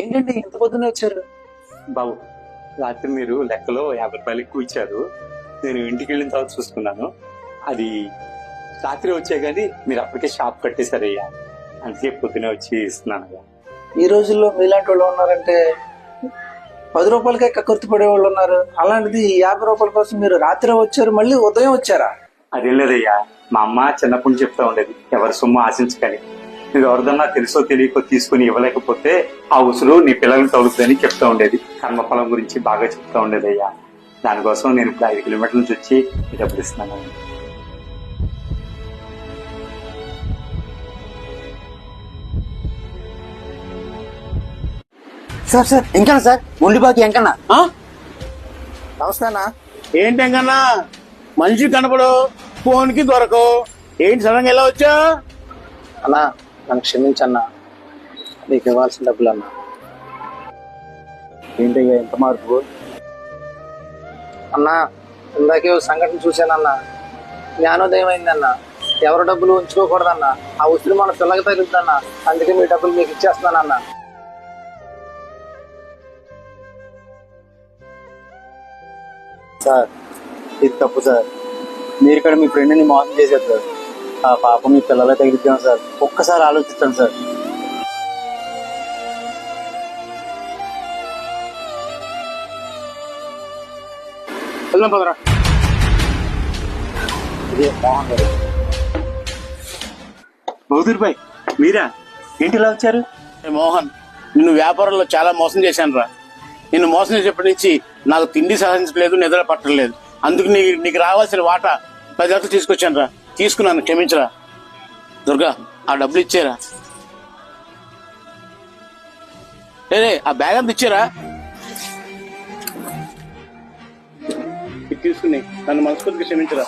ఏంటండి ఇంత పొద్దునే వచ్చారు? బాబు, రాత్రి మీరు లెక్కలో 50 రూపాయలు ఎక్కువ ఇచ్చారు. నేను ఇంటికి వెళ్ళిన తర్వాత చూసుకున్నాను. అది రాత్రి వచ్చే కానీ మీరు అప్పటికే షాప్ కట్టేశారయ్యా. అందుకే పొద్దునే వచ్చి ఇస్తున్నానయ్యా. ఈ రోజుల్లో మీలాంటి వాళ్ళు ఉన్నారంటే 10 రూపాయలకే కక్కుర్తి పడే వాళ్ళు ఉన్నారు. అలాంటిది 50 రూపాయల కోసం మీరు రాత్రి వచ్చారు, మళ్ళీ ఉదయం వచ్చారా? అదేం లేదయ్యా, మా అమ్మ చిన్నప్పటి నుంచి చెప్తా ఉండేది, ఎవరి సొమ్ము ఆశించకని. నువ్వు ఎవరిదన్నా తెలుసో తెలియకో తీసుకుని ఇవ్వలేకపోతే ఆ ఉసురు నీ పిల్లల్ని తగులుతుందని చెప్తా ఉండేది. కర్మఫలం గురించి బాగా చెప్తా ఉండేది అయ్యా. దానికోసం నేను ఇప్పుడు 5 కిలోమీటర్ల నుంచి వచ్చి డబ్బులు ఇస్తున్నాను. సార్ సార్ ఎంకన్నా సార్, మొండిబాకి ఎంకన్నా. నమస్తే అన్న. ఏంటి ఎంకన్నా, మనిషి కనపడు, ఫోన్ కి దొరకవు, ఏంటి సడన్ గా ఎలా వచ్చా? అన్నా నన్ను క్షమించన్నా, నీకు ఇవ్వాల్సిన డబ్బులు అన్నా. ఏంటయ్యా ఎంత మార్పు? అన్నా ఇందాకే ఓ సంఘటన చూశానన్నా, జ్ఞానోదయం అయిందన్నా. ఎవరి డబ్బులు ఉంచుకోకూడదన్నా, ఆ ఉసిరి మన పిల్లకి తగులుతుందన్నా. అందుకే మీ డబ్బులు మీకు ఇచ్చేస్తున్నానన్నా. సార్ ఇది తప్పు సార్. మీరు ఇక్కడ మీ ఫ్రెండ్ని మోసం చేశారు సార్. ఆ పాపం మీ పిల్లలే తగిలిద్దాం సార్. ఒక్కసారి ఆలోచిస్తాను సార్. వెళ్దాం పదరా. ఇదే మోహన్ గారు. బౌదూర్ భాయ్, మీరా? ఏంటి ఇలా వచ్చారు? మోహన్, నిన్ను వ్యాపారంలో చాలా మోసం చేశాను రా. నిన్ను మోసం చేసేప్పటి నుంచి నాకు తిండి సహించలేదు, నిద్ర పట్టలేదు. అందుకు నీకు రావాల్సిన వాటా 10 లక్షలు తీసుకొచ్చాను రా. తీసుకున్నాను, క్షమించరా. దుర్గా, ఆ డబ్బులు ఇచ్చారా? లేదే, ఆ బ్యాగ్ అంతా ఇచ్చారా? తీసుకుని నన్ను మనస్ఫూర్తిగా క్షమించరా.